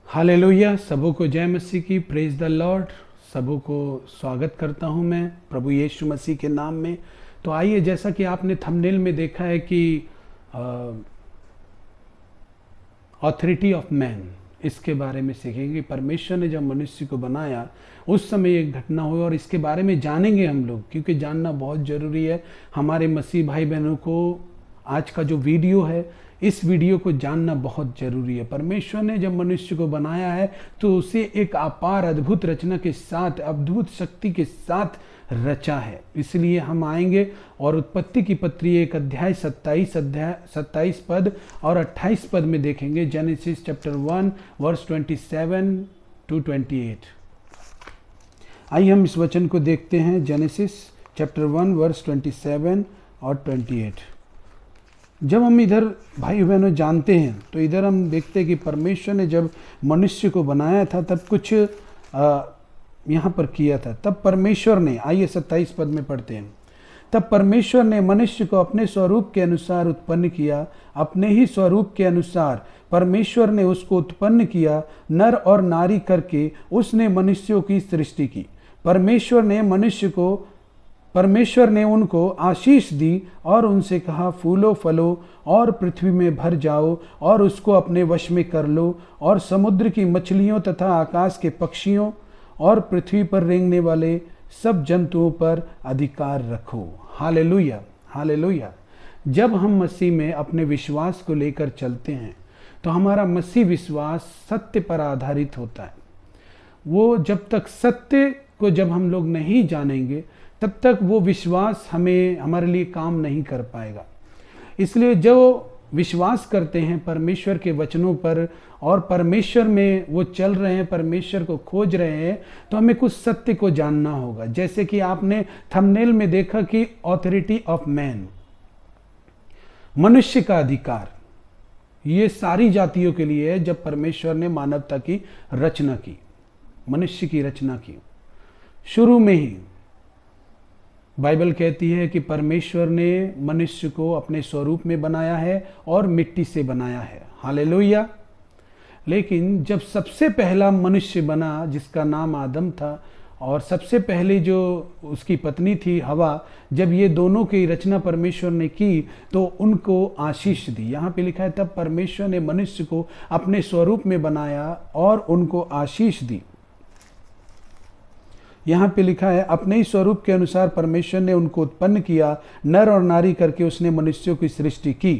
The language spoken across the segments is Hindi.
हालेलुया। सबों को जय मसीह की, प्रेज द लॉर्ड। सबों को स्वागत करता हूं मैं प्रभु यीशु मसीह के नाम में। तो आइए, जैसा कि आपने थंबनेल में देखा है कि ऑथोरिटी ऑफ मैन, इसके बारे में सीखेंगे। परमेश्वर ने जब मनुष्य को बनाया उस समय एक घटना हुई और इसके बारे में जानेंगे हम लोग, क्योंकि जानना बहुत ज़रूरी है हमारे मसीह भाई बहनों को। आज का जो वीडियो है, इस वीडियो को जानना बहुत जरूरी है। परमेश्वर ने जब मनुष्य को बनाया है तो उसे एक अपार अद्भुत रचना के साथ, अद्भुत शक्ति के साथ रचा है। इसलिए हम आएंगे और उत्पत्ति की पत्री 1 अध्याय 27 पद और 28 पद में देखेंगे। Genesis chapter 1 verse 27 to 28। आइए हम इस वचन को देखते हैं। जेनेसिस चैप्टर 1 वर्स 27 और 28। जब हम इधर भाई बहनों जानते हैं तो इधर हम देखते हैं कि परमेश्वर ने जब मनुष्य को बनाया था तब कुछ यहाँ पर किया था। तब परमेश्वर ने, आइए 27 पद में पढ़ते हैं। तब परमेश्वर ने मनुष्य को अपने स्वरूप के अनुसार उत्पन्न किया, अपने ही स्वरूप के अनुसार परमेश्वर ने उसको उत्पन्न किया, नर और नारी करके उसने मनुष्यों की सृष्टि की। परमेश्वर ने उनको आशीष दी और उनसे कहा, फूलो फलो और पृथ्वी में भर जाओ और उसको अपने वश में कर लो, और समुद्र की मछलियों तथा आकाश के पक्षियों और पृथ्वी पर रेंगने वाले सब जंतुओं पर अधिकार रखो। Hallelujah, hallelujah. जब हम मसीह में अपने विश्वास को लेकर चलते हैं तो हमारा मसीह विश्वास सत्य पर आधारित होता है। वो जब तक सत्य को जब हम लोग नहीं जानेंगे तब तक वो विश्वास हमारे लिए काम नहीं कर पाएगा। इसलिए जो विश्वास करते हैं परमेश्वर के वचनों पर और परमेश्वर में वो चल रहे हैं, परमेश्वर को खोज रहे हैं, तो हमें कुछ सत्य को जानना होगा। जैसे कि आपने थंबनेल में देखा कि ऑथोरिटी ऑफ मैन, मनुष्य का अधिकार, ये सारी जातियों के लिए है। जब परमेश्वर ने मानवता की रचना की, मनुष्य की रचना की, शुरू में ही बाइबल कहती है कि परमेश्वर ने मनुष्य को अपने स्वरूप में बनाया है और मिट्टी से बनाया है। हालेलुया। लेकिन जब सबसे पहला मनुष्य बना, जिसका नाम आदम था, और सबसे पहले जो उसकी पत्नी थी हवा, जब ये दोनों की रचना परमेश्वर ने की तो उनको आशीष दी। यहाँ पे लिखा है, तब परमेश्वर ने मनुष्य को अपने स्वरूप में बनाया और उनको आशीष दी। यहाँ पे लिखा है, अपने ही स्वरूप के अनुसार परमेश्वर ने उनको उत्पन्न किया, नर और नारी करके उसने मनुष्यों की सृष्टि की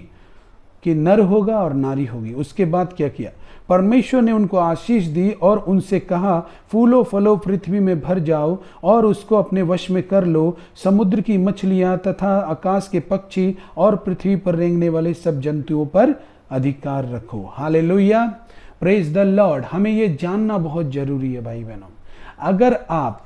कि नर होगा और नारी होगी। उसके बाद क्या किया? परमेश्वर ने उनको आशीष दी और उनसे कहा, फूलो फलो पृथ्वी में भर जाओ और उसको अपने वश में कर लो, समुद्र की मछलियां तथा आकाश के पक्षी और पृथ्वी पर रेंगने वाले सब जंतुओं पर अधिकार रखो। Hallelujah, praise the Lord. हमें ये जानना बहुत जरूरी है भाई बहनों। अगर आप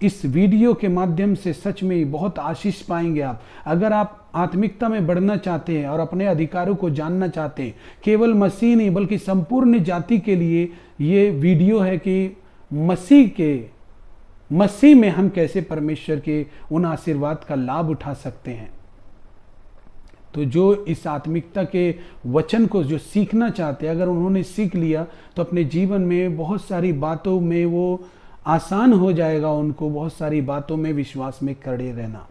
इस वीडियो के माध्यम से सच में ही बहुत आशीष पाएंगे। अगर आप आत्मिकता में बढ़ना चाहते हैं और अपने अधिकारों को जानना चाहते हैं, केवल मसीह नहीं बल्कि संपूर्ण जाति के लिए ये वीडियो है कि मसीह में हम कैसे परमेश्वर के उन आशीर्वाद का लाभ उठा सकते हैं। तो जो इस आत्मिकता के वचन को जो सीखना चाहते हैं, अगर उन्होंने सीख लिया तो अपने जीवन में बहुत सारी बातों में वो आसान हो जाएगा उनको, बहुत सारी बातों में विश्वास में खड़े रहना।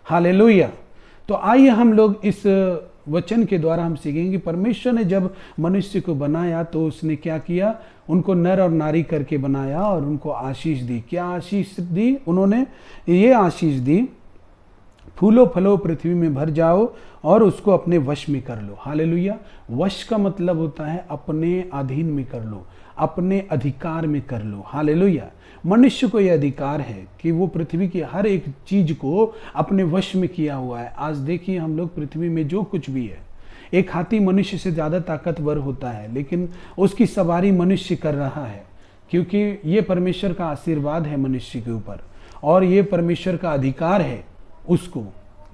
हालेलुया। तो आइए हम लोग इस वचन के द्वारा हम सीखेंगे। परमेश्वर ने जब मनुष्य को बनाया तो उसने क्या किया? उनको नर और नारी करके बनाया और उनको आशीष दी। क्या आशीष दी? उन्होंने ये आशीष दी, फूलो फलो पृथ्वी में भर जाओ और उसको अपने वश में कर लो। हालेलुया। वश का मतलब होता है अपने अधीन में कर लो, अपने अधिकार में कर लो। हालेलुया। मनुष्य को यह अधिकार है कि वो पृथ्वी की हर एक चीज को अपने वश में किया हुआ है। आज देखिए, हम लोग पृथ्वी में जो कुछ भी है, एक हाथी मनुष्य से ज्यादा ताकतवर होता है, लेकिन उसकी सवारी मनुष्य कर रहा है, क्योंकि ये परमेश्वर का आशीर्वाद है मनुष्य के ऊपर और ये परमेश्वर का अधिकार है।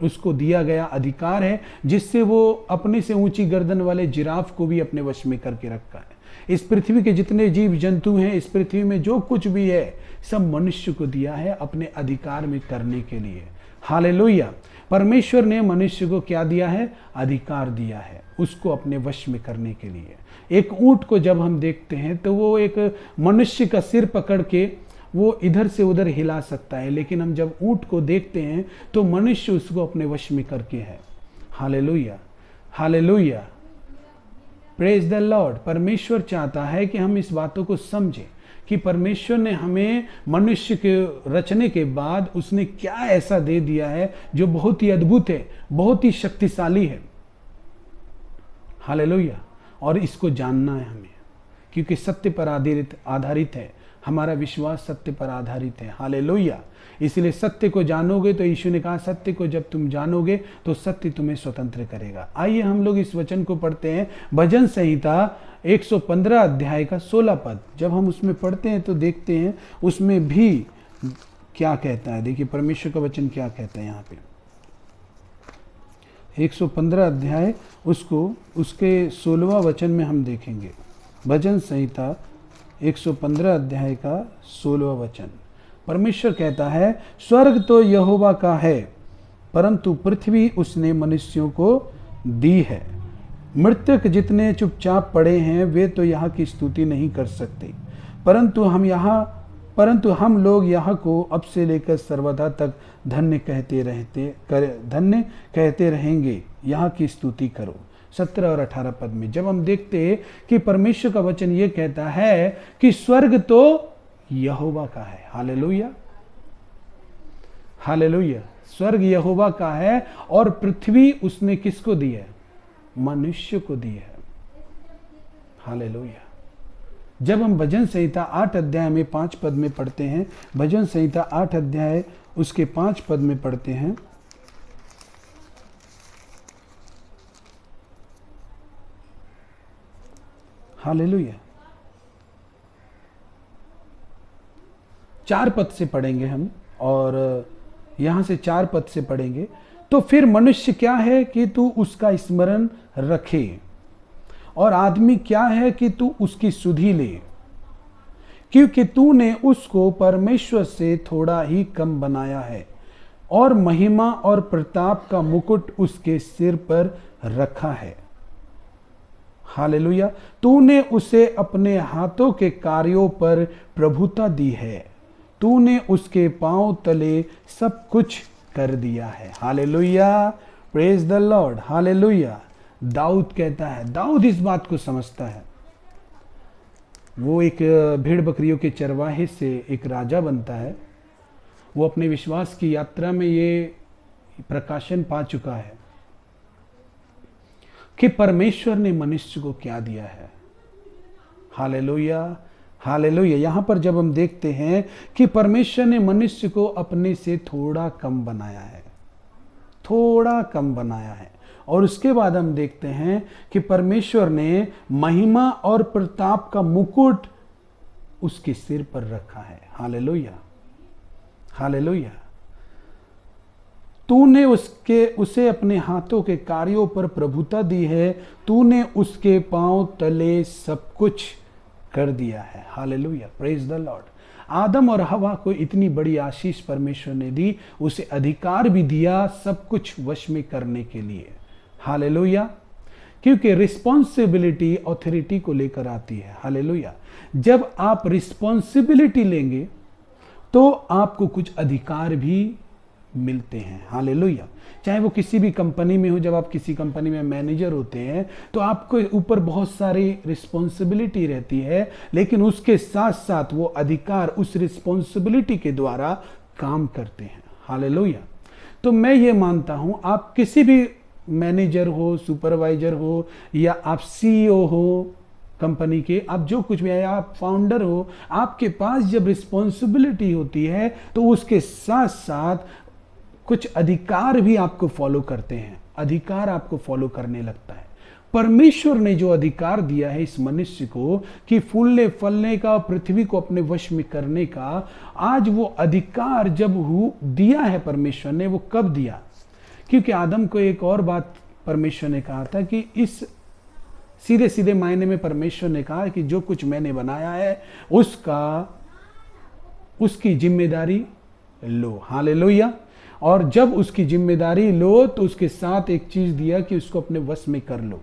उसको दिया गया अधिकार है, जिससे वो अपने से ऊंची गर्दन वाले जिराफ को भी अपने वश में करके रखा है। इस पृथ्वी के जितने जीव जंतु हैं, इस पृथ्वी में जो कुछ भी है, सब मनुष्य को दिया है अपने अधिकार में करने के लिए। हालेलुया। परमेश्वर ने मनुष्य को क्या दिया है? अधिकार दिया है उसको अपने वश में करने के लिए। एक ऊंट को जब हम देखते हैं तो वो एक मनुष्य का सिर पकड़ के वो इधर से उधर हिला सकता है, लेकिन हम जब ऊंट को देखते हैं तो मनुष्य उसको अपने वश में करके है। Hallelujah, hallelujah, praise the Lord. परमेश्वर चाहता है कि हम इस बातों को समझें कि परमेश्वर ने हमें मनुष्य के रचने के बाद उसने क्या ऐसा दे दिया है जो बहुत ही अद्भुत है, बहुत ही शक्तिशाली है। हालेलुया। और इसको जानना है हमें, क्योंकि सत्य पर आधारित है, हमारा विश्वास सत्य पर आधारित है। हालेलुया। इसलिए सत्य को जानोगे तो यीशु ने कहा सत्य को जब तुम जानोगे तो सत्य तुम्हें स्वतंत्र करेगा। आइए हम लोग इस वचन को पढ़ते हैं, भजन संहिता 115 अध्याय का 16 पद। जब हम उसमें पढ़ते हैं तो देखते हैं उसमें भी क्या कहता है। देखिए परमेश्वर का वचन क्या कहता है यहाँ पे। 115 अध्याय उसके 16वां वचन में हम देखेंगे। भजन संहिता 115 अध्याय का 16वां वचन। परमेश्वर कहता है, स्वर्ग तो यहोवा का है, परंतु पृथ्वी उसने मनुष्यों को दी है। मृतक जितने चुपचाप पड़े हैं वे तो यहाँ की स्तुति नहीं कर सकते, परंतु हम लोग यहाँ को अब से लेकर सर्वदा तक धन्य कहते रहेंगे। यहाँ की स्तुति करो। 17 और 18 पद में जब हम देखते हैं कि परमेश्वर का वचन ये कहता है कि स्वर्ग तो यहोवा का है। Hallelujah, hallelujah. स्वर्ग यहोवा का है और पृथ्वी उसने किसको दी है? मनुष्य को दी है। हालेलुया। जब हम भजन संहिता 8 अध्याय में 5 पद में पढ़ते हैं, भजन संहिता 8 अध्याय उसके 5 पद में पढ़ते हैं, हालेलुया। 4 पद से पढ़ेंगे हम, और यहां से 4 पद से पढ़ेंगे। तो फिर मनुष्य क्या है कि तू उसका स्मरण रखे, और आदमी क्या है कि तू उसकी सुधि ले, क्योंकि तूने उसको परमेश्वर से थोड़ा ही कम बनाया है और महिमा और प्रताप का मुकुट उसके सिर पर रखा है। हालेलुया। तूने उसे अपने हाथों के कार्यों पर प्रभुता दी है, तूने उसके पांव तले सब कुछ कर दिया है। Hallelujah, praise the lord. Hallelujah. दाऊद कहता है, दाऊद इस बात को समझता है। वो एक भेड़ बकरियों के चरवाहे से एक राजा बनता है। वो अपने विश्वास की यात्रा में ये प्रकाशन पा चुका है कि परमेश्वर ने मनुष्य को क्या दिया है। Hallelujah, hallelujah. यहां पर जब हम देखते हैं कि परमेश्वर ने मनुष्य को अपने से थोड़ा कम बनाया है, थोड़ा कम बनाया है, और उसके बाद हम देखते हैं कि परमेश्वर ने महिमा और प्रताप का मुकुट उसके सिर पर रखा है। Hallelujah, hallelujah. तूने उसे अपने हाथों के कार्यों पर प्रभुता दी है, तूने उसके पांव तले सब कुछ कर दिया है। Hallelujah, praise the Lord. आदम और हवा को इतनी बड़ी आशीष परमेश्वर ने दी, उसे अधिकार भी दिया सब कुछ वश में करने के लिए। हालेलुया। क्योंकि रिस्पॉन्सिबिलिटी ऑथोरिटी को लेकर आती है। हालेलुया। जब आप रिस्पॉन्सिबिलिटी लेंगे तो आपको कुछ अधिकार भी मिलते हैं। हालेलुया। चाहे वो किसी भी कंपनी में हो, जब आप किसी कंपनी में मैनेजर होते हैं तो आपको ऊपर बहुत सारी रिस्पॉन्सिबिलिटी रहती है, लेकिन उसके साथ साथ वो अधिकार उस रिस्पॉन्सिबिलिटी के द्वारा काम करते हैं। हालेलुया। तो मैं ये मानता हूं, आप किसी भी मैनेजर हो, सुपरवाइजर हो, या आप सीईओ हो कंपनी के, आप जो कुछ भी है, आप फाउंडर हो, आपके पास जब रिस्पॉन्सिबिलिटी होती है तो उसके साथ साथ कुछ अधिकार भी आपको फॉलो करते हैं, अधिकार आपको फॉलो करने लगता है। परमेश्वर ने जो अधिकार दिया है इस मनुष्य को कि फूलने फलने का, पृथ्वी को अपने वश में करने का, आज वो अधिकार जब दिया है परमेश्वर ने, वो कब दिया? क्योंकि आदम को एक और बात परमेश्वर ने कहा था कि इस सीधे सीधे मायने में परमेश्वर ने कहा कि जो कुछ मैंने बनाया है उसकी जिम्मेदारी लो। हालेलुया। और जब उसकी जिम्मेदारी लो तो उसके साथ एक चीज दिया कि उसको अपने वश में कर लो।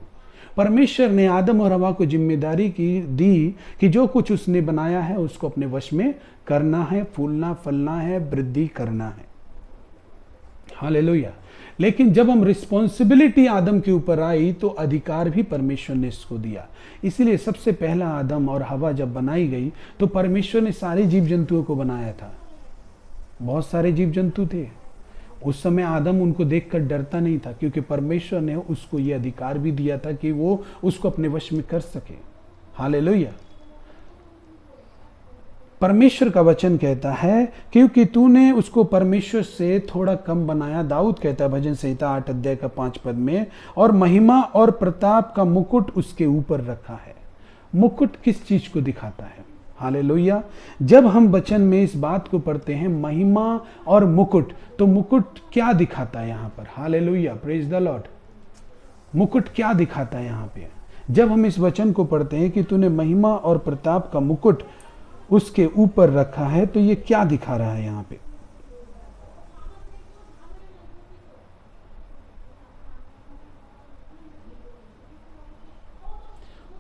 परमेश्वर ने आदम और हवा को जिम्मेदारी दी कि जो कुछ उसने बनाया है उसको अपने वश में करना है, फूलना फलना है, वृद्धि करना है। हालेलुया। लेकिन जब हम रिस्पॉन्सिबिलिटी आदम के ऊपर आई तो अधिकार भी परमेश्वर ने इसको दिया। इसीलिए सबसे पहला आदम और हवा जब बनाई गई तो परमेश्वर ने सारे जीव जंतुओं को बनाया था। बहुत सारे जीव जंतु थे। उस समय आदम उनको देखकर डरता नहीं था, क्योंकि परमेश्वर ने उसको यह अधिकार भी दिया था कि वो उसको अपने वश में कर सके। हालेलुया। परमेश्वर का वचन कहता है क्योंकि तूने उसको परमेश्वर से थोड़ा कम बनाया। दाऊद कहता है भजन संहिता 8 अध्याय का 5 पद में, और महिमा और प्रताप का मुकुट उसके ऊपर रखा है। मुकुट किस चीज को दिखाता है? हालेलुया। जब हम वचन में इस बात को पढ़ते हैं महिमा और मुकुट, तो मुकुट क्या दिखाता है यहाँ पर? Hallelujah, praise the Lord. मुकुट क्या दिखाता है यहाँ पे? जब हम इस वचन को पढ़ते हैं कि तूने महिमा और प्रताप का मुकुट उसके ऊपर रखा है, तो ये क्या दिखा रहा है यहाँ पे?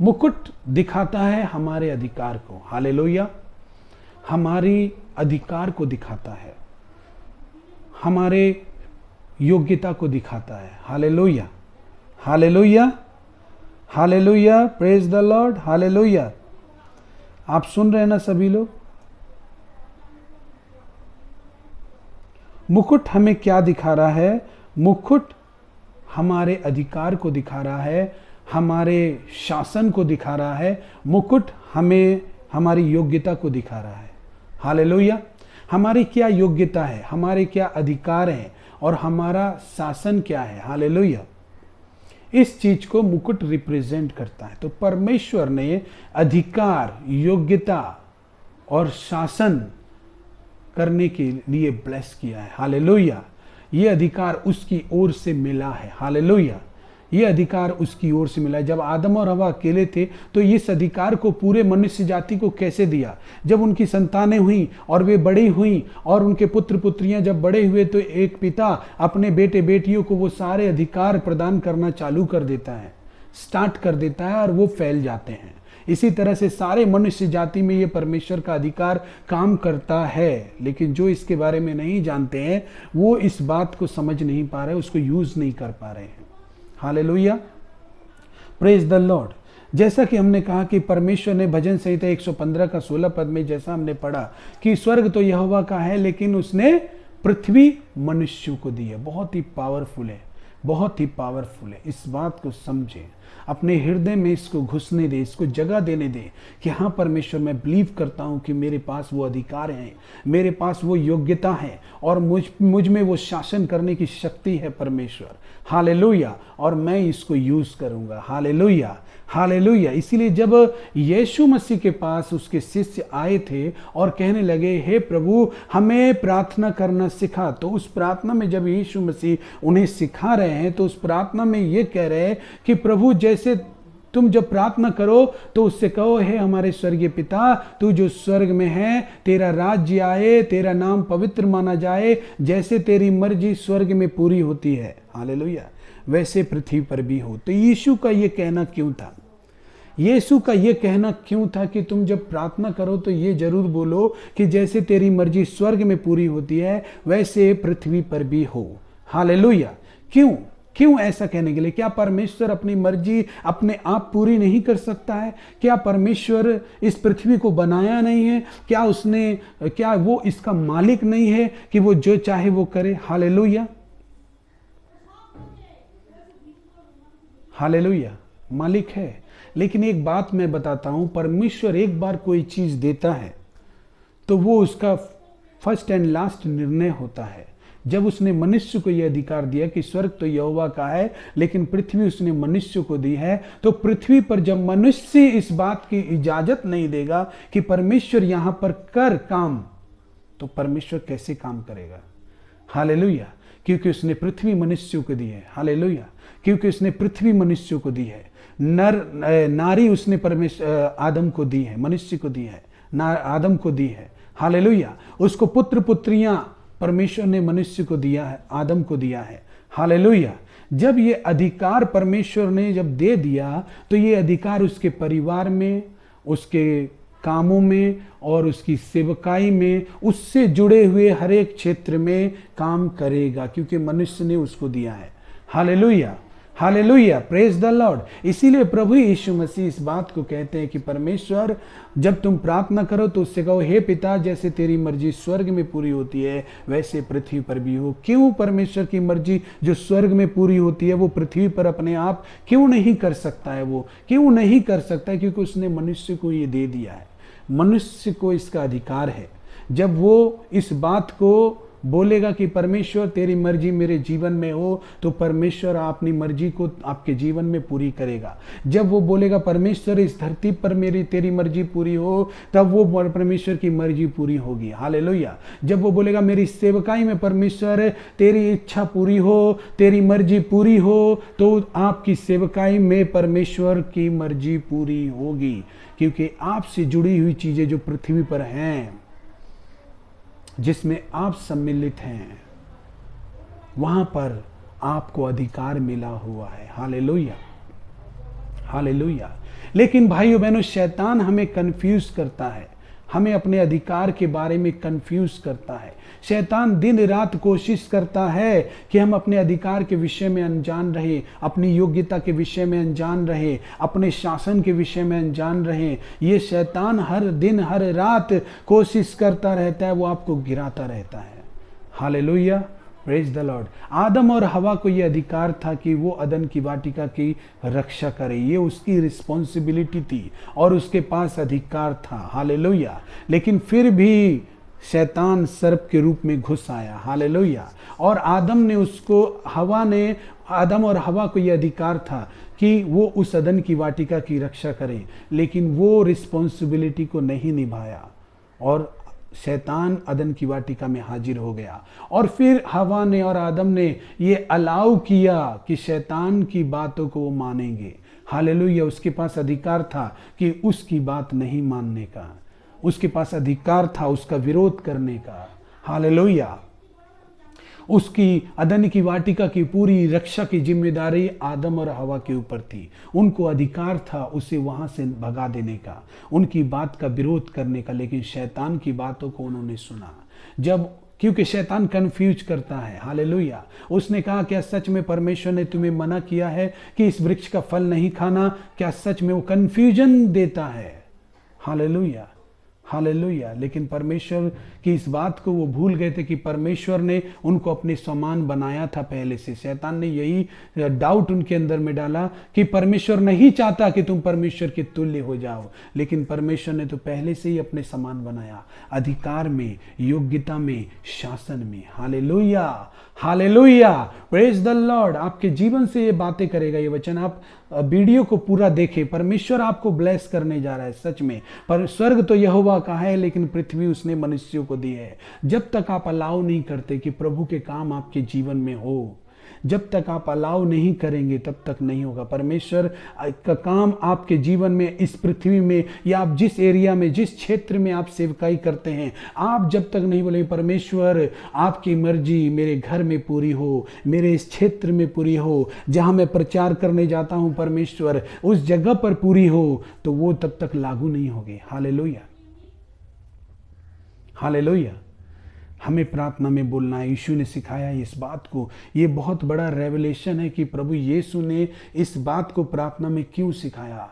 मुकुट दिखाता है हमारे अधिकार को। हालेलुया। हमारी अधिकार को दिखाता है, हमारे योग्यता को दिखाता है। Hallelujah, hallelujah, hallelujah, praise the lord. Hallelujah. आप सुन रहे हैं ना सभी लोग? मुकुट हमें क्या दिखा रहा है? मुकुट हमारे अधिकार को दिखा रहा है, हमारे शासन को दिखा रहा है। मुकुट हमें हमारी योग्यता को दिखा रहा है। हालेलुया। हमारी क्या योग्यता है, हमारे क्या अधिकार हैं और हमारा शासन क्या है। हालेलुया। इस चीज को मुकुट रिप्रेजेंट करता है। तो परमेश्वर ने अधिकार, योग्यता और शासन करने के लिए ब्लेस किया है। हालेलुया। ये अधिकार उसकी ओर से मिला है। हालेलुया। ये अधिकार उसकी ओर से मिला है। जब आदम और हवा अकेले थे तो इस अधिकार को पूरे मनुष्य जाति को कैसे दिया? जब उनकी संतानें हुई और वे बड़ी हुई और उनके पुत्र पुत्रियां जब बड़े हुए, तो एक पिता अपने बेटे बेटियों को वो सारे अधिकार प्रदान करना चालू कर देता है, स्टार्ट कर देता है, और वो फैल जाते हैं। इसी तरह से सारे मनुष्य जाति में ये परमेश्वर का अधिकार काम करता है। लेकिन जो इसके बारे में नहीं जानते हैं वो इस बात को समझ नहीं पा रहे, उसको यूज नहीं कर पा रहे हैं। Hallelujah, praise the Lord. जैसा कि हमने कहा कि परमेश्वर ने भजन संहिता 115 का 16 पद में जैसा हमने पढ़ा कि स्वर्ग तो यहोवा का है लेकिन उसने पृथ्वी मनुष्यों को दी है। बहुत ही पावरफुल है, बहुत ही पावरफुल है। इस बात को समझे, अपने हृदय में इसको घुसने दे, इसको जगह देने दे कि हाँ परमेश्वर, मैं बिलीव करता हूँ कि मेरे पास वो अधिकार हैं, मेरे पास वो योग्यता है और मुझ में वो शासन करने की शक्ति है परमेश्वर। हालेलुया। और मैं इसको यूज करूंगा। Hallelujah, hallelujah. इसीलिए जब यीशु मसीह के पास उसके शिष्य आए थे और कहने लगे हे प्रभु हमें प्रार्थना करना सिखा, तो उस प्रार्थना में जब यीशु मसीह उन्हें सिखा रहे हैं तो उस प्रार्थना में ये कह रहे हैं कि प्रभु जैसे तुम जब प्रार्थना करो तो उससे कहो हे हमारे स्वर्गीय पिता, तू जो स्वर्ग में है, तेरा राज्य आए, तेरा नाम पवित्र माना जाए, जैसे तेरी मर्जी स्वर्ग में पूरी होती है, हालेलुया, वैसे पृथ्वी पर भी हो। तो यीशु का ये कहना क्यों था? यीशु का ये कहना क्यों था कि तुम जब प्रार्थना करो तो ये जरूर बोलो कि जैसे तेरी मर्जी स्वर्ग में पूरी होती है वैसे पृथ्वी पर भी हो। हालेलुया। क्यों क्यों ऐसा कहने के लिए? क्या परमेश्वर अपनी मर्जी अपने आप पूरी नहीं कर सकता है? क्या परमेश्वर इस पृथ्वी को बनाया नहीं है? क्या वो इसका मालिक नहीं है कि वो जो चाहे वो करे? हालेलुया, हालेलुया, मालिक है। लेकिन एक बात मैं बताता हूं, परमेश्वर एक बार कोई चीज देता है तो वो उसका फर्स्ट एंड लास्ट निर्णय होता है। जब उसने मनुष्य को यह अधिकार दिया कि स्वर्ग तो यहोवा का है लेकिन पृथ्वी उसने मनुष्य को दी है, तो पृथ्वी पर जब मनुष्य इस बात की इजाजत नहीं देगा कि परमेश्वर यहां पर कर काम, तो परमेश्वर कैसे काम करेगा? हालेलुया। क्योंकि उसने पृथ्वी मनुष्यों को दी है। हालेलुया। क्योंकि उसने पृथ्वी मनुष्यों को दी है। नारी उसने परमेश्वर आदम को दी है, मनुष्य को दी है, आदम को दी है। हालेलुया। उसको पुत्र पुत्रियां परमेश्वर ने मनुष्य को दिया है, आदम को दिया है। हालेलुया। जब ये अधिकार परमेश्वर ने जब दे दिया, तो ये अधिकार उसके परिवार में, उसके कामों में और उसकी सेवकाई में, उससे जुड़े हुए हर एक क्षेत्र में काम करेगा, क्योंकि मनुष्य ने उसको दिया है। Hallelujah, hallelujah, praise the Lord. इसीलिए प्रभु यीशु मसीह इस बात को कहते हैं कि परमेश्वर, जब तुम प्रार्थना करो तो उससे कहो, हे पिता, जैसे तेरी मर्जी स्वर्ग में पूरी होती है वैसे पृथ्वी पर भी हो। क्यों परमेश्वर की मर्जी जो स्वर्ग में पूरी होती है वो पृथ्वी पर अपने आप क्यों नहीं कर सकता है? वो क्यों नहीं कर सकता है? क्योंकि उसने मनुष्य को ये दे दिया है, मनुष्य को इसका अधिकार है। जब वो इस बात को बोलेगा कि परमेश्वर तेरी मर्जी मेरे जीवन में हो, तो परमेश्वर अपनी मर्जी को आपके जीवन में पूरी करेगा। जब वो बोलेगा परमेश्वर इस धरती पर मेरी तेरी मर्जी पूरी हो, तब वो परमेश्वर की मर्जी पूरी होगी। हालेलुया। जब वो बोलेगा मेरी सेवकाई में परमेश्वर तेरी इच्छा पूरी हो, तेरी मर्जी पूरी हो, तो आपकी सेवकाई में परमेश्वर की मर्जी पूरी होगी, क्योंकि आपसे जुड़ी हुई चीजें जो पृथ्वी पर हैं, जिसमें आप सम्मिलित हैं, वहां पर आपको अधिकार मिला हुआ है। Hallelujah, hallelujah. लेकिन भाइयों बहनों, शैतान हमें कंफ्यूज करता है, हमें अपने अधिकार के बारे में कंफ्यूज करता है। शैतान दिन रात कोशिश करता है कि हम अपने अधिकार के विषय में अनजान रहे, अपनी योग्यता के विषय में अनजान रहे, अपने शासन के विषय में अनजान रहे। ये शैतान हर दिन हर रात कोशिश करता रहता है, वो आपको गिराता रहता है। Hallelujah, praise the Lord. आदम और हवा को ये अधिकार था कि वो अदन की वाटिका की रक्षा करे, ये उसकी रिस्पॉन्सिबिलिटी थी और उसके पास अधिकार था। हालेलुया। लेकिन फिर भी शैतान सर्प के रूप में घुस आया। हालेलुया। और आदम और हवा को यह अधिकार था कि वो उस अदन की वाटिका की रक्षा करें, लेकिन वो रिस्पॉन्सिबिलिटी को नहीं निभाया और शैतान अदन की वाटिका में हाजिर हो गया। और फिर हवा ने और आदम ने ये अलाउ किया कि शैतान की बातों को वो मानेंगे। हालेलुया। उसके पास अधिकार था कि उसकी बात नहीं मानने का, उसके पास अधिकार था उसका विरोध करने का। हालेलुया। उसकी अदन की वाटिका की पूरी रक्षा की जिम्मेदारी आदम और हवा के ऊपर थी। उनको अधिकार था उसे वहां से भगा देने का, उनकी बात का विरोध करने का, लेकिन शैतान की बातों को उन्होंने सुना। क्योंकि शैतान कंफ्यूज करता है। हालेलुया। उसने कहा, क्या सच में परमेश्वर ने तुम्हें मना किया है कि इस वृक्ष का फल नहीं खाना? क्या सच में? वो कंफ्यूजन देता है। Hallelujah, hallelujah. लेकिन परमेश्वर की इस बात को वो भूल गए थे कि परमेश्वर ने उनको अपने समान बनाया था पहले से। शैतान ने यही डाउट उनके अंदर में डाला कि परमेश्वर नहीं चाहता कि तुम परमेश्वर के तुल्य हो जाओ, लेकिन परमेश्वर ने तो पहले से ही अपने समान बनाया, अधिकार में, योग्यता में, शासन में। Hallelujah, hallelujah, praise the Lord. आपके जीवन से ये बातें करेगा ये वचन। आप वीडियो को पूरा देखें, परमेश्वर आपको ब्लेस करने जा रहा है सच में। पर स्वर्ग तो यहोवा का है, लेकिन पृथ्वी उसने मनुष्यों को दी है। जब तक आप अलाउ नहीं करते कि प्रभु के काम आपके जीवन में हो, जब तक आप अलाउ नहीं करेंगे तब तक नहीं होगा। परमेश्वर का काम आपके जीवन में, इस पृथ्वी में, या आप जिस एरिया में, जिस क्षेत्र में आप सेवकाई करते हैं, आप जब तक नहीं बोलेंगे परमेश्वर आपकी मर्जी मेरे घर में पूरी हो, मेरे इस क्षेत्र में पूरी हो, जहां मैं प्रचार करने जाता हूं परमेश्वर उस जगह पर पूरी हो, तो वो तब तक लागू नहीं होगी। Hallelujah, hallelujah. हमें प्रार्थना में बोलना है। यीशु ने सिखाया इस बात को। ये बहुत बड़ा रेवलेशन है कि प्रभु यीशु ने इस बात को प्रार्थना में क्यों सिखाया।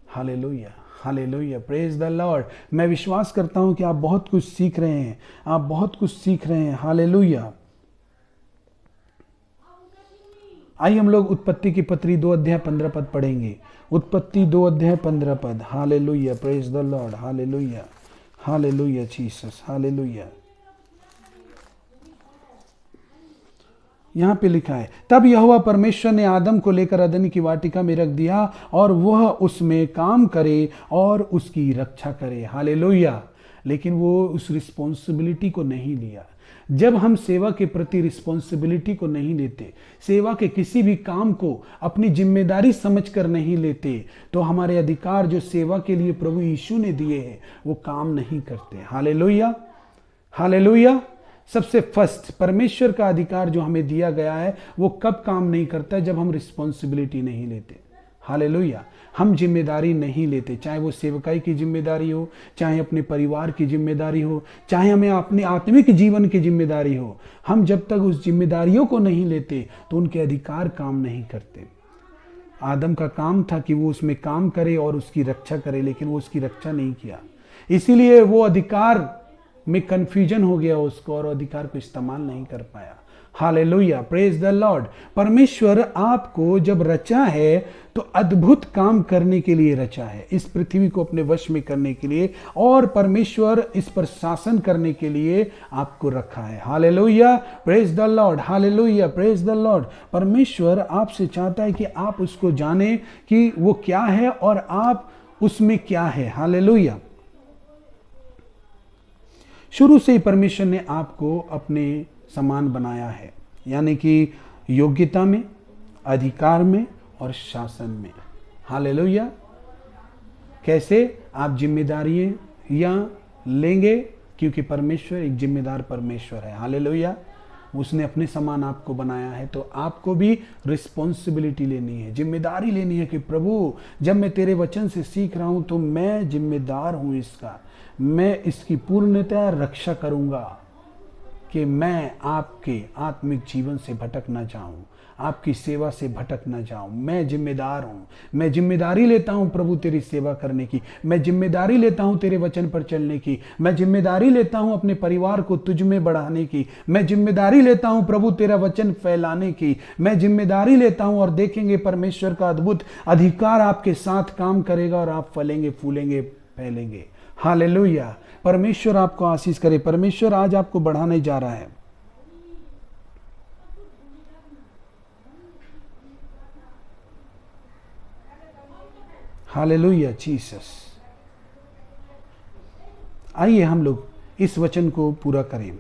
Hallelujah, hallelujah, praise the Lord. मैं विश्वास करता हूं कि आप बहुत कुछ सीख रहे हैं, आप बहुत कुछ सीख रहे हैं। हालेलुया। आइए हम लोग उत्पत्ति की पत्री 2 अध्याय 15 पद पढ़ेंगे। उत्पत्ति 2 अध्याय 15 पद। Hallelujah, praise the lord. Hallelujah, hallelujah Jesus, hallelujah. यहां पे लिखा है, तब यहोवा परमेश्वर ने आदम को लेकर अदन की वाटिका में रख दिया और वह उसमें काम करे और उसकी रक्षा करे। हालेलुया। लेकिन वो उस रिस्पॉन्सिबिलिटी को नहीं लिया। जब हम सेवा के प्रति रिस्पॉन्सिबिलिटी को नहीं लेते, सेवा के किसी भी काम को अपनी जिम्मेदारी समझकर नहीं लेते, तो हमारे अधिकार जो सेवा के लिए प्रभु यीशु ने दिए हैं वो काम नहीं करते। Hallelujah, hallelujah. सबसे फर्स्ट परमेश्वर का अधिकार जो हमें दिया गया है वो कब काम नहीं करता? जब हम रिस्पॉन्सिबिलिटी नहीं लेते। हालेलुया। हम जिम्मेदारी नहीं लेते, चाहे वो सेवकाई की जिम्मेदारी हो, चाहे अपने परिवार की जिम्मेदारी हो, चाहे हमें अपने आत्मिक जीवन की जिम्मेदारी हो। हम जब तक उस जिम्मेदारियों को नहीं लेते तो उनके अधिकार काम नहीं करते। आदम का काम था कि वो उसमें काम करे और उसकी रक्षा करे, लेकिन वो उसकी रक्षा नहीं किया, इसीलिए वो अधिकार में कंफ्यूजन हो गया उसको और अधिकार को इस्तेमाल नहीं कर पाया। Hallelujah, praise the Lord. परमेश्वर आपको जब रचा है तो अद्भुत काम करने के लिए रचा है, इस पृथ्वी को अपने वश में करने के लिए, और परमेश्वर इस पर शासन करने के लिए आपको रखा है। Hallelujah, praise the lord, hallelujah, praise the Lord. परमेश्वर आपसे चाहता है कि आप उसको जाने कि वो क्या है और आप उसमें क्या है। हालेलुया। शुरू से ही परमेश्वर ने आपको अपने समान बनाया है, यानी कि योग्यता में, अधिकार में और शासन में। हालेलुया। कैसे आप जिम्मेदारियां लेंगे? क्योंकि परमेश्वर एक जिम्मेदार परमेश्वर है। हालेलुया। उसने अपने समान आपको बनाया है, तो आपको भी रिस्पॉन्सिबिलिटी लेनी है, जिम्मेदारी लेनी है कि प्रभु जब मैं तेरे वचन से सीख रहा हूं तो मैं जिम्मेदार हूं इसका, मैं इसकी पूर्णतः रक्षा करूंगा कि मैं आपके आत्मिक जीवन से भटक ना जाऊं, आपकी सेवा से भटक ना जाऊं। मैं जिम्मेदार हूं, मैं जिम्मेदारी लेता हूं प्रभु तेरी सेवा करने की, मैं जिम्मेदारी लेता हूं तेरे वचन पर चलने की, मैं जिम्मेदारी लेता हूं अपने परिवार को तुझ में बढ़ाने की, मैं जिम्मेदारी लेता हूं प्रभु तेरा वचन फैलाने की, मैं जिम्मेदारी लेता हूं। और देखेंगे परमेश्वर का अद्भुत अधिकार आपके साथ काम करेगा और आप फलेंगे, फूलेंगे, फैलेंगे। हालेलुया। परमेश्वर आपको आशीष करे। परमेश्वर आज आपको बढ़ाने जा रहा है। Hallelujah, Jesus. आइए हम लोग इस वचन को पूरा करें,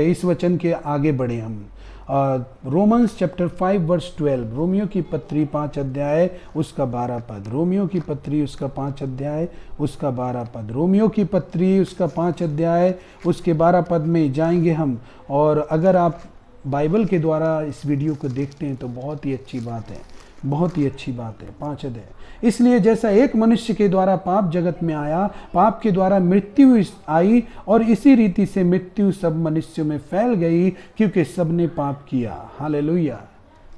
इस वचन के आगे बढ़े हम। रोमन्स चैप्टर 5 वर्स 12, रोमियो की पत्री 5 अध्याय उसका 12 पद, रोमियो की पत्री उसका 5 अध्याय उसका 12 पद, रोमियो की पत्री उसका 5 अध्याय उसके 12 पद में जाएंगे हम। और अगर आप बाइबल के द्वारा इस वीडियो को देखते हैं तो बहुत ही अच्छी बात है, बहुत ही अच्छी बात है। 5 अध्याय। इसलिए जैसा एक मनुष्य के द्वारा पाप जगत में आया, पाप के द्वारा मृत्यु आई, और इसी रीति से मृत्यु सब मनुष्यों में फैल गई क्योंकि सबने पाप किया। Hallelujah,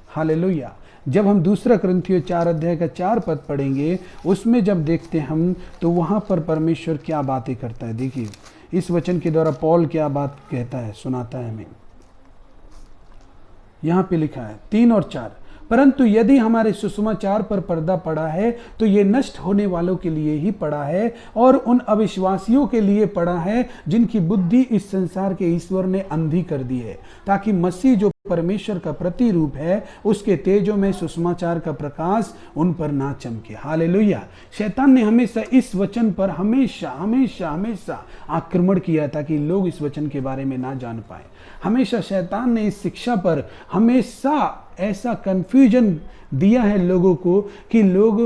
hallelujah. जब हम 2 कुरिन्थियों 4 अध्याय का 4 पद पढ़ेंगे, उसमें जब देखते हम तो वहां पर परमेश्वर क्या बातें करता है। देखिए इस वचन के द्वारा पौल क्या बात कहता है, सुनाता है हमें। यहां पे लिखा है 3 और 4, परंतु यदि हमारे सुसमाचार पर पर्दा पड़ा है तो ये नष्ट होने वालों के लिए ही पड़ा है और उन अविश्वासियों के लिए पड़ा है जिनकी बुद्धि इस संसार के ईश्वर ने अंधी कर दी है, ताकि मसीह जो परमेश्वर का प्रतिरूप है उसके तेजों में सुसमाचार का प्रकाश उन पर ना चमके। हालेलुया। शैतान ने हमेशा इस वचन पर हमेशा हमेशा हमेशा आक्रमण किया ताकि लोग इस वचन के बारे में ना जान पाए। हमेशा शैतान ने इस शिक्षा पर हमेशा ऐसा कंफ्यूजन दिया है लोगों को कि लोग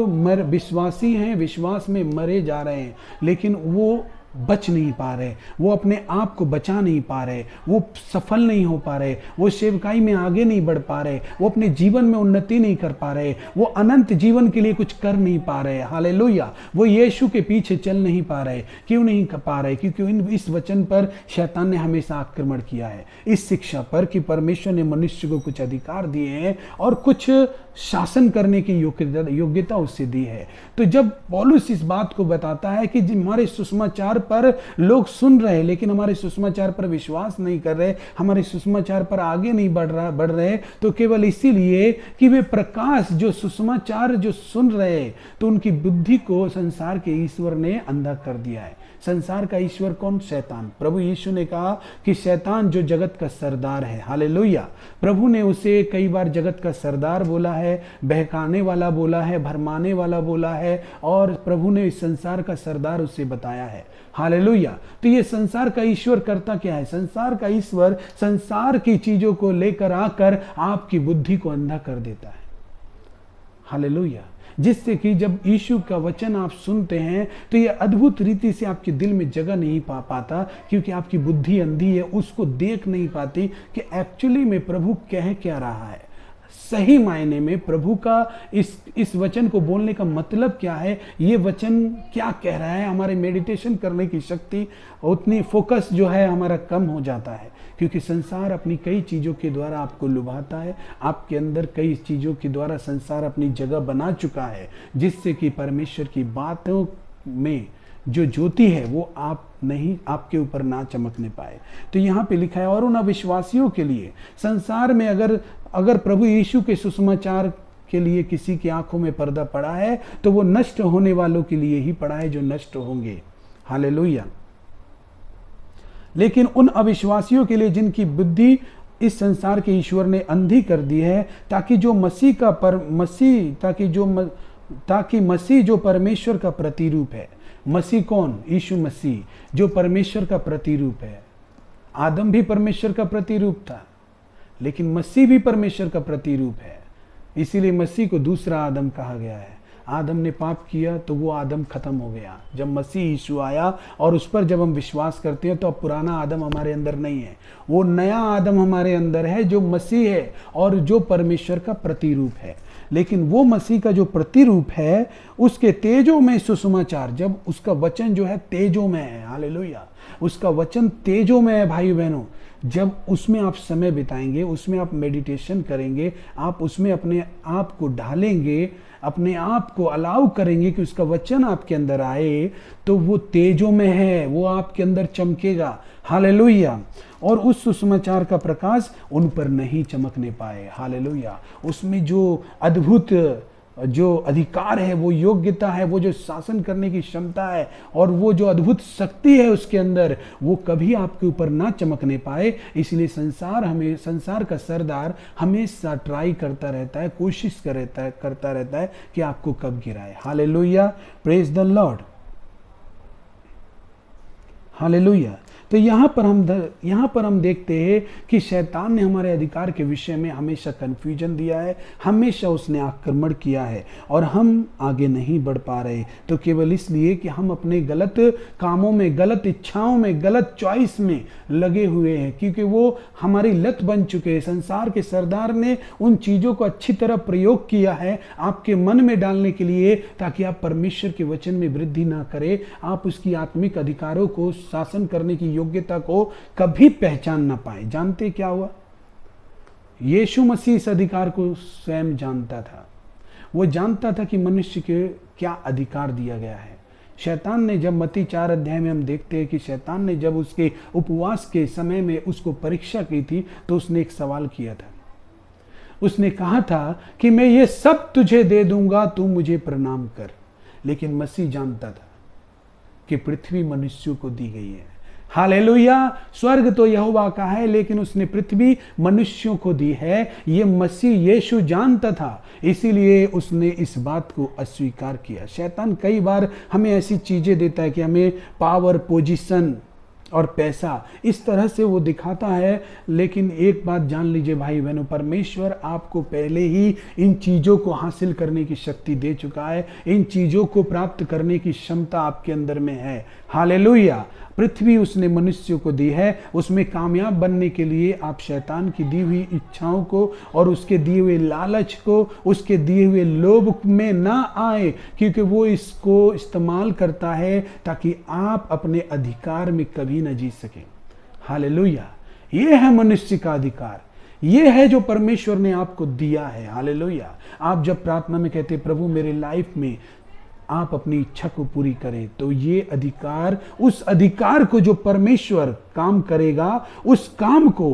विश्वासी हैं, विश्वास में मरे जा रहे हैं, लेकिन वो बच नहीं पा रहे, वो अपने आप को बचा नहीं पा रहे, वो सफल नहीं हो पा रहे, वो सेवकाई में आगे नहीं बढ़ पा रहे, वो अपने जीवन में उन्नति नहीं कर पा रहे, वो अनंत जीवन के लिए कुछ कर नहीं पा रहे। हालेलुया। वो यीशु के पीछे चल नहीं पा रहे। क्यों नहीं कर पा रहे? क्योंकि इस वचन पर शैतान ने हमेशा आक्रमण किया है, इस शिक्षा पर कि परमेश्वर ने मनुष्य को कुछ अधिकार दिए हैं और कुछ शासन करने की योग्यता उससे दी है। तो जब पौलुस इस बात को बताता है कि हमारे सुसमाचार पर लोग सुन रहे लेकिन हमारे सुसमाचार पर विश्वास नहीं कर रहे, हमारे सुसमाचार पर आगे नहीं बढ़ रहे, तो केवल इसीलिए कि वे प्रकाश जो सुसमाचार जो सुन रहे तो उनकी बुद्धि को संसार के ईश्वर ने अंधा कर दिया है। संसार का ईश्वर कौन? शैतान। प्रभु यीशु ने कहा कि शैतान जो जगत का सरदार है। हालेलुया। प्रभु ने उसे कई बार जगत का सरदार बोला है, बहकाने वाला बोला है, भरमाने वाला बोला है, और प्रभु ने इस संसार का सरदार उसे बताया है। हालेलुया। तो ये संसार का ईश्वर करता क्या है? संसार का ईश्वर संसार की चीजों को लेकर आकर आपकी बुद्धि को अंधा कर देता है। हालेलुया। जिससे कि जब यीशु का वचन आप सुनते हैं तो ये अद्भुत रीति से आपके दिल में जगह नहीं पाता, क्योंकि आपकी बुद्धि अंधी है, उसको देख नहीं पाती कि एक्चुअली में प्रभु कह क्या रहा है, सही मायने में प्रभु का इस वचन को बोलने का मतलब क्या है, ये वचन क्या कह रहा है। हमारे मेडिटेशन करने की शक्ति, उतनी फोकस जो है हमारा कम हो जाता है, क्योंकि संसार अपनी कई चीज़ों के द्वारा आपको लुभाता है। आपके अंदर कई चीज़ों के द्वारा संसार अपनी जगह बना चुका है, जिससे कि परमेश्वर की बातों में जो ज्योति है वो आपके ऊपर ना चमकने पाए। तो यहाँ पे लिखा है, और उन अविश्वासियों के लिए संसार में अगर प्रभु यीशु के सुसमाचार के लिए किसी की आंखों में पर्दा पड़ा है तो वो नष्ट होने वालों के लिए ही पड़ा है, जो नष्ट होंगे। हालेलुया। लेकिन उन अविश्वासियों के लिए जिनकी बुद्धि इस संसार के ईश्वर ने अंधी कर दी है, ताकि मसीह जो परमेश्वर का प्रतिरूप है। मसीह कौन? यीशु मसीह, जो परमेश्वर का प्रतिरूप है। आदम भी परमेश्वर का प्रतिरूप था, लेकिन मसीह भी परमेश्वर का प्रतिरूप है, इसीलिए मसीह को दूसरा आदम कहा गया है। आदम ने पाप किया तो वो आदम खत्म हो गया। जब मसीह यीशु आया और उस पर जब हम विश्वास करते हैं तो अब पुराना आदम हमारे अंदर नहीं है, वो नया आदम हमारे अंदर है, जो मसीह है और जो परमेश्वर का प्रतिरूप है। लेकिन वो मसीह का जो प्रतिरूप है, उसके तेजों में सुसमाचार, जब उसका वचन जो है तेजों में है, हालेलुया, उसका वचन तेजों में है भाई बहनों, जब उसमें आप समय बिताएंगे, उसमें आप मेडिटेशन करेंगे, आप उसमें अपने आप को ढालेंगे, अपने आप को अलाउ करेंगे कि उसका वचन आपके अंदर आए, तो वो तेजों में है, वो आपके अंदर चमकेगा। हालेलुया। और उस सुसमाचार का प्रकाश उन पर नहीं चमकने पाए। हालेलुया। उसमें जो अद्भुत जो अधिकार है, वो योग्यता है, वो जो शासन करने की क्षमता है और वो जो अद्भुत शक्ति है उसके अंदर, वो कभी आपके ऊपर ना चमकने पाए। इसलिए संसार का सरदार हमेशा ट्राई करता रहता है, कोशिश करता रहता है कि आपको कब गिराए। Hallelujah, praise the lord, hallelujah. तो यहाँ पर हम देखते हैं कि शैतान ने हमारे अधिकार के विषय में हमेशा कन्फ्यूजन दिया है, हमेशा उसने आक्रमण किया है और हम आगे नहीं बढ़ पा रहे, तो केवल इसलिए कि हम अपने गलत कामों में, गलत इच्छाओं में, गलत चॉइस में लगे हुए हैं, क्योंकि वो हमारी लत बन चुके हैं। संसार के सरदार ने उन चीज़ों को अच्छी तरह प्रयोग किया है आपके मन में डालने के लिए, ताकि आप परमेश्वर के वचन में वृद्धि ना करें, आप उसकी आत्मिक अधिकारों को, शासन करने की योग्यता को कभी पहचान ना पाए। जानते क्या हुआ? यीशु मसीह इस अधिकार को स्वयं जानता था। वो जानता था कि मनुष्य के क्या अधिकार दिया गया है। शैतान ने जब मत्ती 4 अध्याय में हम देखते हैं कि शैतान ने जब उसके उपवास के समय में उसको परीक्षा की थी, तो उसने एक सवाल किया था। उसने कहा था कि मैं ये सब तुझे दे दूंगा, तू मुझे प्रणाम कर। लेकिन मसीह जानता था कि पृथ्वी मनुष्यों को दी गई है। हालेलुया। स्वर्ग तो यहोवा का है, लेकिन उसने पृथ्वी मनुष्यों को दी है। ये मसीह यीशु जानता था, इसीलिए उसने इस बात को अस्वीकार किया। शैतान कई बार हमें ऐसी चीजें देता है कि हमें पावर, पोजीशन और पैसा, इस तरह से वो दिखाता है। लेकिन एक बात जान लीजिए भाई बहनों, परमेश्वर आपको पहले ही इन चीज़ों को हासिल करने की शक्ति दे चुका है। इन चीज़ों को प्राप्त करने की क्षमता आपके अंदर में है। हालेलुया। पृथ्वी उसने मनुष्य को दी है, उसमें कामयाब बनने के लिए आप शैतान की दी हुई इच्छाओं को और उसके दिए हुए लालच को, उसके दिए हुए लोभ में ना आए, क्योंकि वो इसको इस्तेमाल करता है ताकि आप अपने अधिकार में कभी न जी सकें। हालेलुया। ये है मनुष्य का अधिकार, ये है जो परमेश्वर ने आपको दिया है। हालेलुया। आप जब प्रार्थना में कहते प्रभु मेरे लाइफ में आप अपनी इच्छा को पूरी करें, तो ये अधिकार, उस अधिकार को जो परमेश्वर काम करेगा, उस काम को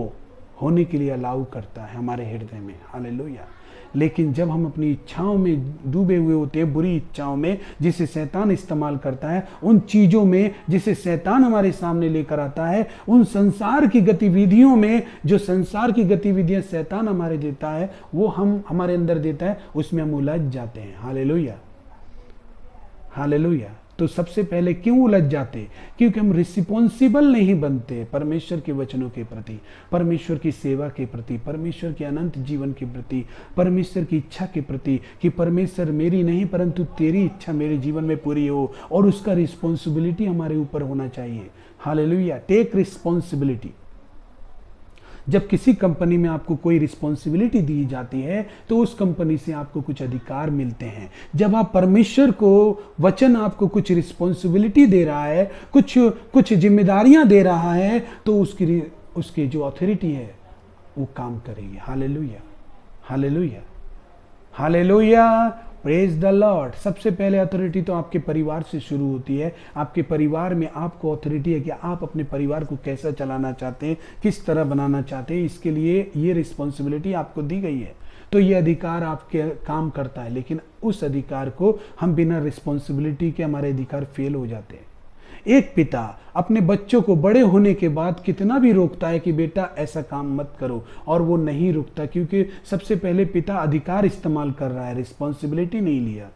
होने के लिए अलाउ करता है हमारे हृदय में। हालेलुया। लेकिन जब हम अपनी इच्छाओं में डूबे हुए होते हैं, बुरी इच्छाओं में जिसे शैतान इस्तेमाल करता है, उन चीज़ों में जिसे शैतान हमारे सामने लेकर आता है, उन संसार की गतिविधियों में जो संसार की गतिविधियां शैतान हमारे देता है, वो हमारे अंदर देता है, उसमें हम उलझ जाते हैं। Hallelujah, hallelujah. तो सबसे पहले क्यों उलझ जाते? क्योंकि हम रिस्पॉन्सिबल नहीं बनते परमेश्वर के वचनों के प्रति, परमेश्वर की सेवा के प्रति, परमेश्वर के अनंत जीवन के प्रति, परमेश्वर की इच्छा के प्रति, कि परमेश्वर मेरी नहीं परंतु तेरी इच्छा मेरे जीवन में पूरी हो, और उसका रिस्पॉन्सिबिलिटी हमारे ऊपर होना चाहिए। Hallelujah, take responsibility. जब किसी कंपनी में आपको कोई रिस्पॉन्सिबिलिटी दी जाती है तो उस कंपनी से आपको कुछ अधिकार मिलते हैं। जब आप परमेश्वर को वचन आपको कुछ रिस्पॉन्सिबिलिटी दे रहा है, कुछ जिम्मेदारियां दे रहा है, तो उसकी जो अथॉरिटी है वो काम करेगी। Hallelujah, hallelujah, hallelujah, praise the Lord. सबसे पहले अथॉरिटी तो आपके परिवार से शुरू होती है। आपके परिवार में आपको अथॉरिटी है कि आप अपने परिवार को कैसा चलाना चाहते हैं, किस तरह बनाना चाहते हैं, इसके लिए ये रिस्पॉन्सिबिलिटी आपको दी गई है। तो ये अधिकार आपके काम करता है, लेकिन उस अधिकार को हम बिना रिस्पॉन्सिबिलिटी के हमारे अधिकार फेल हो जाते हैं। एक पिता अपने बच्चों को बड़े होने के बाद कितना भी रोकता है कि बेटा ऐसा काम मत करो, और वो नहीं रुकता, क्योंकि सबसे पहले पिता अधिकार इस्तेमाल कर रहा है, रिस्पॉन्सिबिलिटी नहीं लिया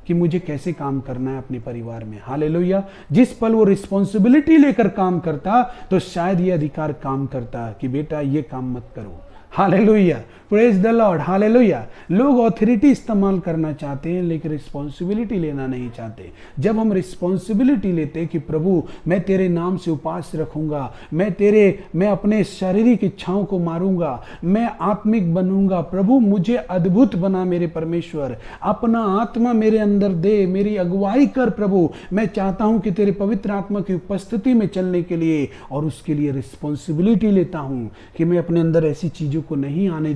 कि मुझे कैसे काम करना है अपने परिवार में। हालेलुया, जिस पल वो रिस्पॉन्सिबिलिटी लेकर काम करता तो शायद ये अधिकार काम करता कि बेटा ये काम मत करो। Hallelujah, praise the lord, hallelujah. लोग ऑथोरिटी इस्तेमाल करना चाहते हैं लेकिन रिस्पॉन्सिबिलिटी लेना नहीं चाहते। जब हम रिस्पॉन्सिबिलिटी लेते हैं कि प्रभु मैं तेरे नाम से उपवास रखूंगा, मैं अपने शारीरिक इच्छाओं को मारूंगा, मैं आत्मिक बनूंगा, प्रभु मुझे अद्भुत बना मेरे परमेश्वर, अपना आत्मा मेरे अंदर दे, मेरी अगुवाई कर प्रभु, मैं चाहता हूं कि तेरे पवित्र आत्मा की उपस्थिति में चलने के लिए, और उसके लिए रिस्पॉन्सिबिलिटी लेता हूं कि मैं अपने अंदर ऐसी चीजों को नहीं आने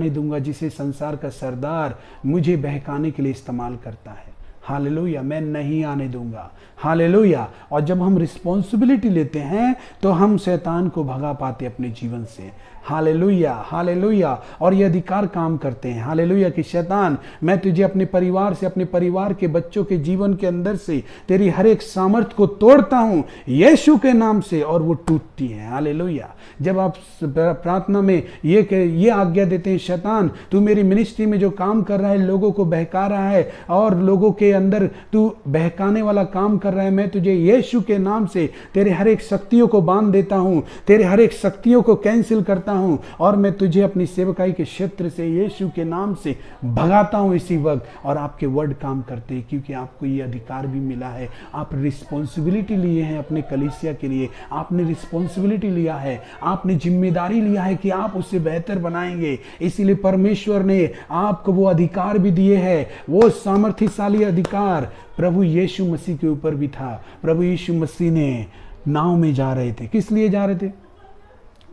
दूंगा जिसे संसार का सरदार मुझे बहकाने के लिए इस्तेमाल करता है। हालेलुया, मैं नहीं आने दूंगा। हालेलुया। और जब हम रिस्पॉन्सिबिलिटी लेते हैं तो हम शैतान को भगा पाते अपने जीवन से। Hallelujah, hallelujah. और ये अधिकार काम करते हैं। हालेलुया कि शैतान, मैं तुझे अपने परिवार से, अपने परिवार के बच्चों के जीवन के अंदर से तेरी हर एक सामर्थ को तोड़ता हूं यीशु के नाम से, और वो टूटती है। हालेलुया। जब आप प्रार्थना में ये आज्ञा देते हैं, शैतान तू मेरी मिनिस्ट्री में जो काम कर रहा है, लोगों को बहका रहा है और लोगों के अंदर तू बहकाने वाला काम कर रहा है, मैं तुझे यीशु के नाम से तेरे हर एक शक्तियों को बांध देता हूं, तेरे हर एक शक्तियों को कैंसिल करता हूं, और मैं तुझे अपनी सेवकाई के क्षेत्र से यीशु के नाम से भगाता हूं इसी वक्त। और आपके वर्ड काम करते हैं, क्योंकि आपको ये अधिकार भी मिला है। आप रिस्पॉन्सिबिलिटी लिए हैं अपने कलीसिया के लिए, आपने रिस्पॉन्सिबिलिटी लिया है, आपने जिम्मेदारी लिया है कि आप उसे बेहतर बनाएंगे। इसीलिए परमेश्वर ने आपको वो अधिकार भी दिए हैं। वो सामर्थ्यशाली अधिकार प्रभु यीशु मसीह के ऊपर भी था। प्रभु यीशु मसीह ने नाव में जा रहे थे, किस लिए जा रहे थे?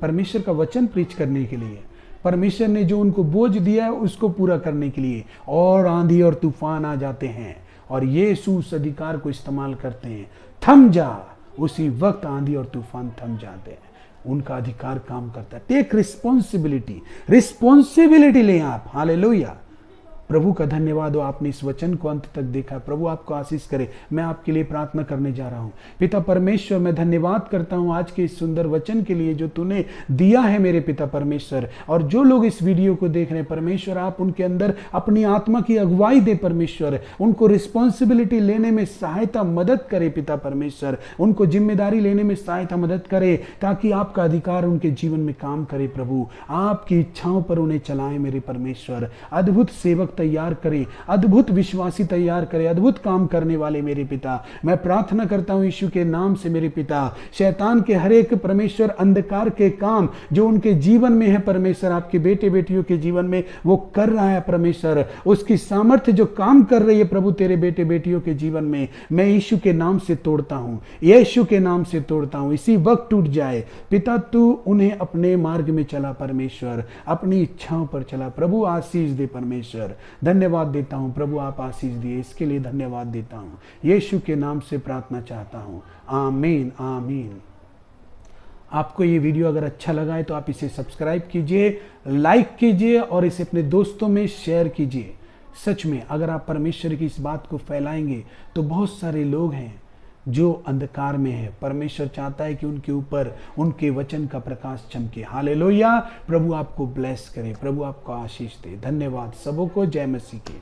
परमेश्वर का वचन प्रीच करने के लिए। परमेश्वर ने जो उनको बोझ दिया है उसको पूरा करने के लिए। और आंधी और तूफान आ जाते हैं और यीशु उस अधिकार को इस्तेमाल करते हैं, थम जा। उसी वक्त आंधी और तूफान थम जाते हैं। उनका अधिकार काम करता है। टेक रिस्पॉन्सिबिलिटी, रिस्पॉन्सिबिलिटी लें आप। हालेलुया। प्रभु का धन्यवाद हो, आपने इस वचन को अंत तक देखा। प्रभु आपको आशीष करे। मैं आपके लिए प्रार्थना करने जा रहा हूं। पिता परमेश्वर, मैं धन्यवाद करता हूं आज के इस सुंदर वचन के लिए जो तूने दिया है मेरे पिता परमेश्वर। और जो लोग इस वीडियो को देख रहे हैं परमेश्वर, आप उनके अंदर अपनी आत्मा की अगुवाई दे परमेश्वर, उनको रिस्पॉन्सिबिलिटी लेने में सहायता मदद करे पिता परमेश्वर, उनको जिम्मेदारी लेने में सहायता मदद करे, ताकि आपका अधिकार उनके जीवन में काम करे। प्रभु आपकी इच्छाओं पर उन्हें चलाएं मेरे परमेश्वर। अद्भुत सेवक तैयार करें, अद्भुत विश्वासी तैयार करें, अद्भुत काम करने वाले मेरे पिता। मैं प्रार्थना करता हूं यीशु के नाम से मेरे पिता, शैतान के हर एक परमेश्वर अंधकार के काम जो उनके जीवन में है परमेश्वर, आपके बेटे बेटियों के जीवन में वो कर रहा है परमेश्वर, उसकी सामर्थ्य जो काम कर रही है प्रभु तेरे बेटे बेटियों के जीवन में, मैं यीशु के नाम से तोड़ता हूं, यीशु के नाम से तोड़ता हूं। इसी वक्त टूट जाए पिता। तू उन्हें अपने मार्ग में चला परमेश्वर, अपनी इच्छाओं पर चला। प्रभु आशीष दे परमेश्वर। धन्यवाद देता हूं प्रभु, आप आशीष दिए, इसके लिए धन्यवाद देता हूं। यीशु के नाम से प्रार्थना चाहता हूं। आमीन, आमीन। आपको ये वीडियो अगर अच्छा लगा है तो आप इसे सब्सक्राइब कीजिए, लाइक कीजिए और इसे अपने दोस्तों में शेयर कीजिए। सच में अगर आप परमेश्वर की इस बात को फैलाएंगे तो बहुत सारे लोग हैं जो अंधकार में है। परमेश्वर चाहता है कि उनके ऊपर उनके वचन का प्रकाश चमके। हालेलुया। प्रभु आपको ब्लेस करे, प्रभु आपको आशीष दे। धन्यवाद सबों को। जय मसीह की।